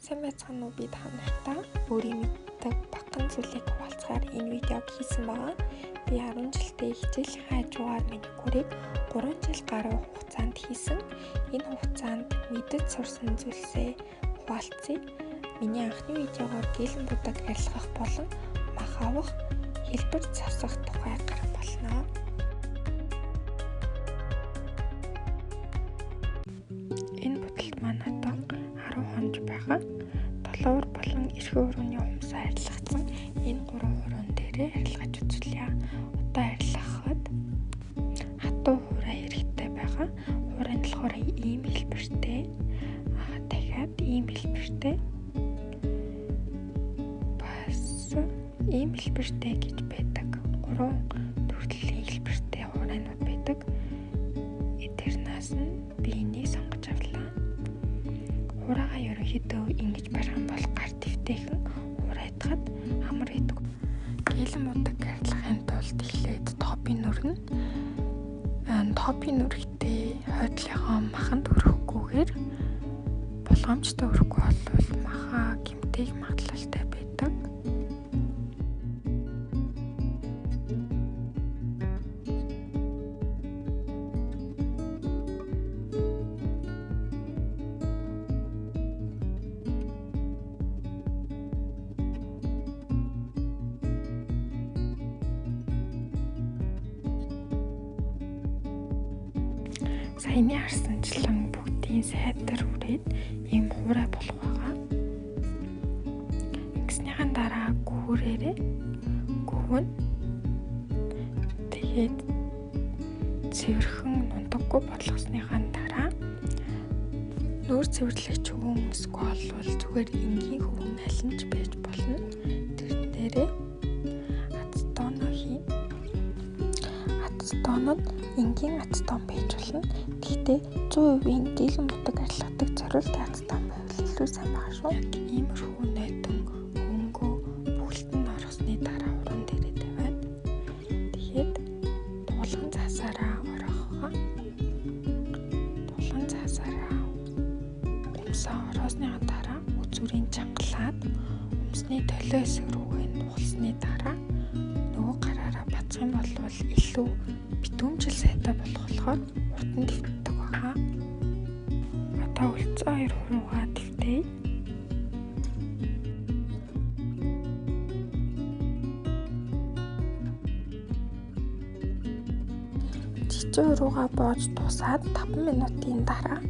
Сайн байцгаана уу, би та нартай өөрийн мэддэг багахан зүйлийг хуваалцахаар энэ видеог хийсэн байгаа. Би 10 жилдээ хичээлийн хажуугаар маникюрыг 3 жил гаруй хугацаанд хийсэн. Энэ хугацаанд мэдэж сурсан зүйлсээ хуваалцъя. Миний анхны видеогоор гэлэн будаг арилгах болон мах авах, хэлбэр засах тухай гарах болно. Энэ бодолд маань одоо 10 хонж байгаа. Толгоор болон эрхээ өрөөний humсаа арилгацсан энэ 3 хуруун дээрээ арилгаж үзүүлье. Одоо арилгахад хатуу хураа хэрэгтэй байгаа. Хураан болохоор ийм хэлбэртэй. Дахиад ийм хэлбэртэй. Бас ийм хэлбэртэй гэж байдаг. 3 төрлийн хэлбэртэй хураанууд байдаг. Тэрнээс нь би энийг сонгож авлаа. Хураагаа ерөнхийдөө ингэж барих юм бол гар дэвтэйхэн хураадахад амар идэг. Гэлэн будаг арилгахын тулд эхлээд топын нүрнэ. Топын нүрэгтээ хойдлынхоо маханд өрөхгүйгээр болгоомжтой өрөхгүй бол махаа гэмтэх магадлалтай байдаг. Саяны харсанчлан бүгдийн сайдар үрээд ийм хураа болох байгаа. Ингэснийхэн дараа гүүрээрээ гүвэн тэгээд цэвэрхэн нундаггүй болгосныхан дараа нүүр цэвэрлэгч хөвөн эсвэл зүгээр энгийн хөвөн аль нь ч байж болно. Тэрэн дээрээ ацтоно хийн. Ацтонод энгийн ацтон байж болно. Гэхдээ 100% гэлэн будаг арилгадаг зориултын ацтон байвал илүү сайн байгаа шүү. Иймэрхүү нойтон өнгөө бүхэлдэн оросны дараа уран дээрээ тавиад тэгээд тулган цаасаараа орохоо. Тулган цаасаараа умсаа ороосныхаа дараа үзүүрийн чангалаад умсны толио хэсэг рүүгээ нухалсны дараа нөгөө гараараа бацах юм бол илүү битүүмжил сайтай болохоор урдан дэвтдэг байгаа. Одоо үлцэн 2 хуруугаа дэвтээ. Жижиг хуруугаа боож тусаад 5 минутын дараа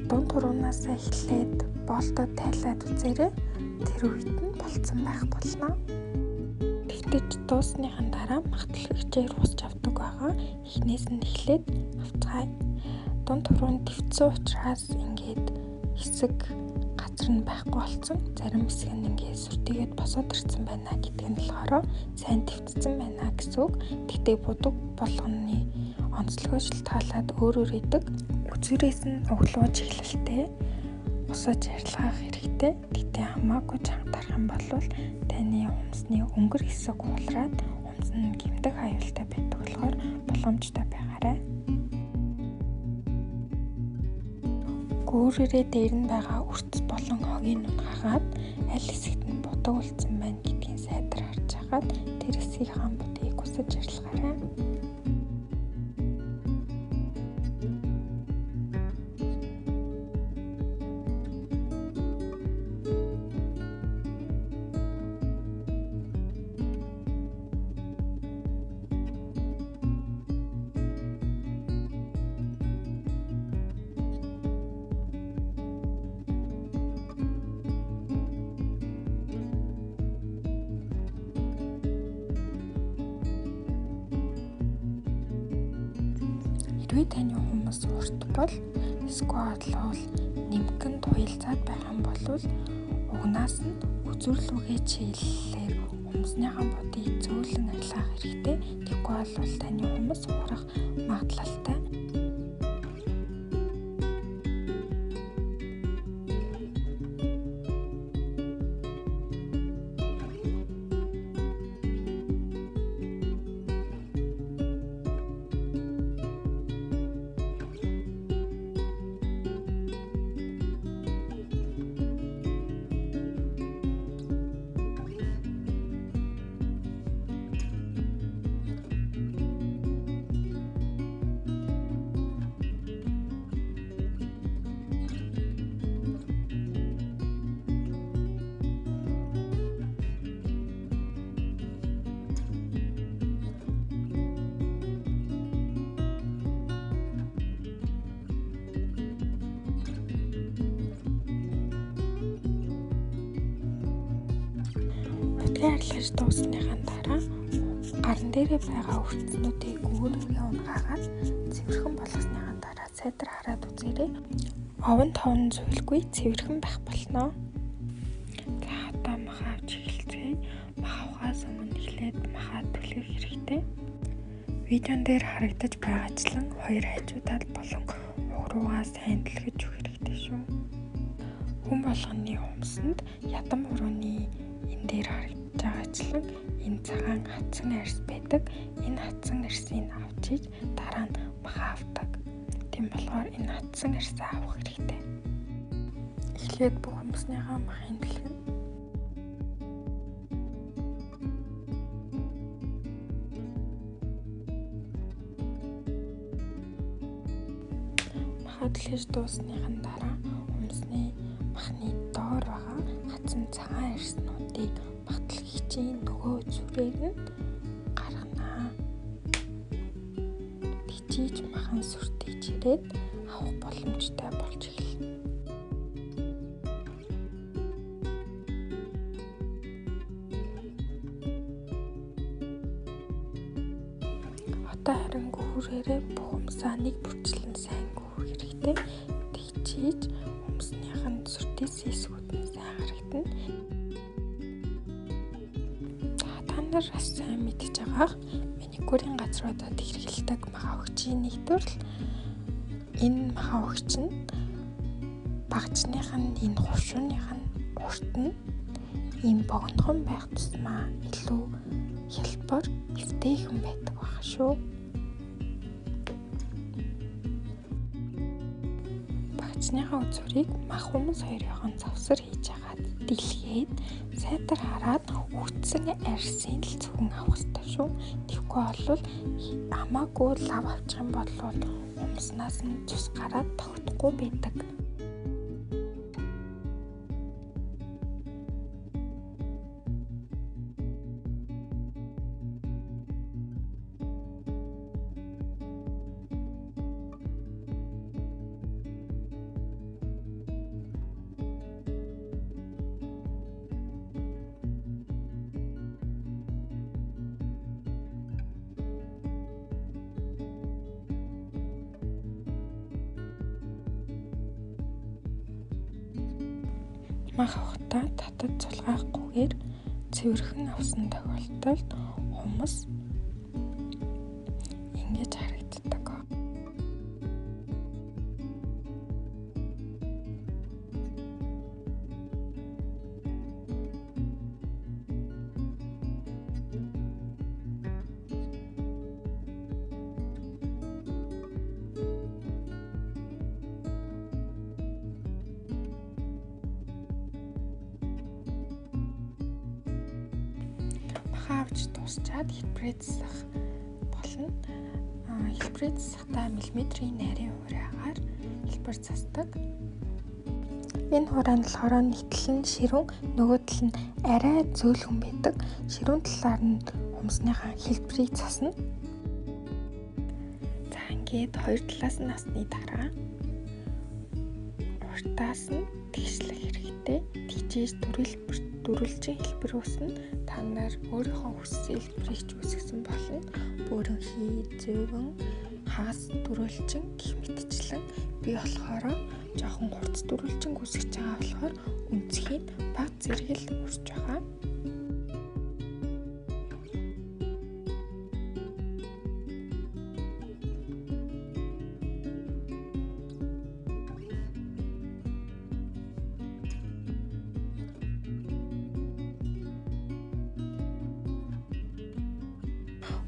дунд хуруунаас эхлээд болдод тайлаад үзээрэй. Тэр үед нь болцсон байх болно. Тэгтэж дуусныхан дараа махтлэгчээр хусч авдаг байгаа. Эхнээс нь эхлээд авцгаая. Дунд хуруунд дэвтсэн учраас ингээд хэсэг газар нь байхгүй болсон. Зарим хэсэг нь ингээд сүртэйгээд босоод ирсэн байна гэдэг нь болохоор сайн дэвтсэн байна гэсэн үг. Тэгтээ будаг болгоны онцлогоо шилтгаалаад өөр идэг. Үзүүрээс нь өглөө чиглэлтэй усаж арилгах хэрэгтэй. Тэгтээ хамаагүй чангарах юм бол таны умсны өнгөр хэсэг уулраад умс нь гэмтэх аюултай байдаг болохоор боломжтой байгаарай. Гүүрээрээ дээр нь байгаа өртс болон хогийн нун хагаад аль хэсэгт нь будаг үлдсэн байна гэдгийг сайдар харж хагаад тэр хэсгийг хаан будыг усаж арилгаарай. Хэрвээ таны хүмүүс урт бол эсвэл нэмгэн туйлзаад байх юм бол угнаас нь үзүүрлүүгээ чийлэлээр умсныхаа бодыг зөөлөн арилгах хэрэгтэй. Тэгвэл бол таны хүмүүс урах магадлалтай. Хөдөлгөөн арилгаж дуусныхаа дараа гарн дээрээ байгаа үрцнүүдийг өөрөөрөө унгаагаад цэвэрхэн болгосныхаа дараа сайтар хараад үзээрэй. Овон товн зүйлгүй цэвэрхэн байх болно. За одоо махаа авч эхэлцгээе. Мах авахаас өмнө эхлээд махаа түлхэх хэрэгтэй. Видеон дээр харагдаж байгаачлан хоёр хажуудаад болон угруугаа сайн түлхэж өгөх хэрэгтэй шүү. Хүн болгоны хумсанд ядам урууны энэ дээр харагдаж байгаачлан энэ цагаан хатсан арьс байдаг. Энэ хатсан арьсыг авчиж дараа нь махаа авдаг. Тийм болохоор энэ хатсан арьсаа авах хэрэгтэй. Эхлээд бүх хумсныхаа махыг түлхэнэ. Махаа түлхэж дуусныхаа дараа хумсны махны доор байгаа хатсан цагаан арьснуудыг мах түлхэгчийн нөгөө зүрээр нь гаргана. Тижиж махан сүртэж ирээд авах боломжтой болж эхэлнэ. Одоо харин гүүрээрээ бүх хумсаа нэг бүрчлэн сайн гүүх хэрэгтэй. Тижиж хумсныхын сүртээс хэсгүүд нь сайн харагдана. Та нар бас сайн мэдж байгаах маникюрын газруудад хэрэглэдэг махаа өгчийн нэг төрөл. Энэ махаа өгч нь багжных нь энэ хувшууных нь урт нь ийм богинохон байх тусмаа илүү хялбар эвтэйхэн байдаг баг шүү. Багжныхаа үзүүрийг мах хүмүүс хоёрын завсар хийж хагаад дэлгээд сайтар хараад үтсэн арьсыг л зөвхөн авах ёстой шүү. Тэгэхгүй бол хамаагүй лав авчих юм бол хумснаас нь цус гараад тогтохгүй байдаг. Мах авахдаа татад цулгаахгүйгээр цэвэрхэн авсан тохиолдолд хумс ингэж харагддаг. Авч дуусчаад хэлбэрээ засах болно. Хэлбэрээ засахдаа миллиметрийн нарийн хураагаар хэлбэр засдаг. Энэ хураа нь болохоор нийтлэн ширүүн, нөгөө тал нь арай зөөлхөн байдаг. Ширүүн талаар нь хумсныхаа хэлбэрийг засна. За ингээд хоёр талаас нь насны дараа уртаас нь тэгшлэх хэрэгтэй. Тэгжээж дөрвөлжин хэлбэр үүснэ. Та нар өөрийнхөө хүссэн хэлбэрийг ч үүсгэсэн болно. Бүрэнхий, зөөвөн, хагас дөрвөлжин гэх мэтчлэн би болохоор жоохон хурц дөрвөлжин үүсгэж байгаа болохоор үнцгийг баг зэрэгэл үрж байгаа.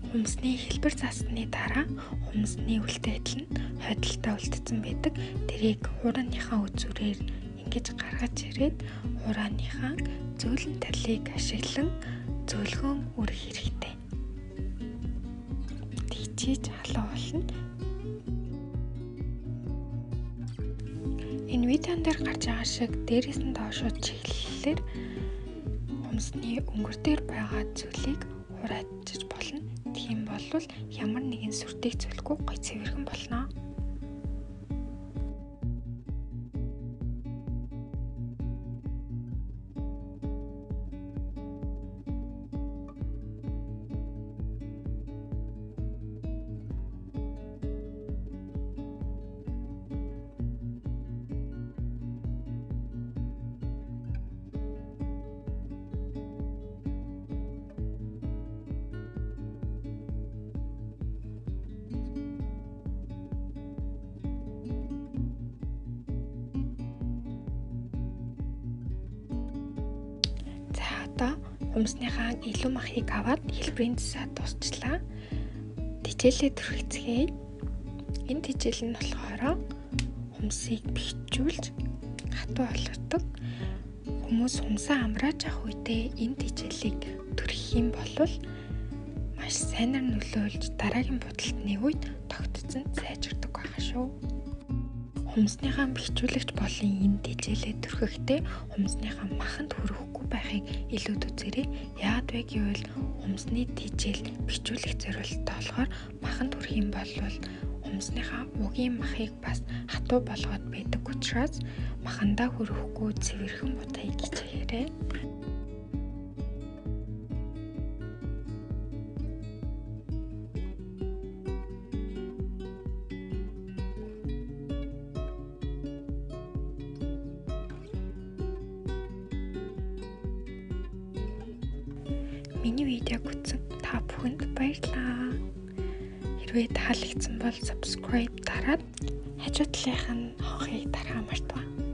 Хумсны хэлбэр засны дараа хумсны үлдээдэл нь хойдолтой үлдсэн байдаг. Тэрийг хурааныхаа үзүүрээр ингэж гаргаж ирээд хурааныхаа зөөлөн талыг ашиглан зөөлгөн үрэх хэрэгтэй. Тэгжиж халуун болно. Энэ видеон дээр гарч байгаа шиг дээрээс нь доошоо чиглэлээр хумсны өнгөр дээр байгаа зүйлийг хураачиж болно. Тийм бол ямар нэгэн сүртэй зүйлгүй гоё цэвэрхэн болно. одоо хумсныхаа илүү махыг аваад хэлбэрийн засаад дуусчлаа. Тижээлээ түрхцгээе. Энэ тижээл нь болохоор хумсыг бэхжүүлж хатуу болгодог. Хүмүүс хумсаа амрааж авах үедээ энэ тижээлийг түрхэх юм бол маш сайнаар нөлөөлж дараагийн будалтны үед тогтцсон сайжирдаг байгаа шүү. Хумсныхаа бэхжүүлэгч болон энэ тижээлээ түрхэхдээ хумсныхаа маханд хүрэхгүй байхыг илүүд үзээрэй. Яагаад вэ гэвэл хумсны тижээл бэхжүүлэх зорилттой болохоор маханд хүрэх юм бол хумсныхаа угийн махыг бас хатуу болгоод байдаг учраас махандаа хүрэхгүй цэвэрхэн бутайг хичээрэй. Миний видеог үзсэн та бүхэнд баярлалаа. Хэрвээ таалагдсан бол subscribe дараад хажуу талынх нь хонхыг дарахаа мартаваа.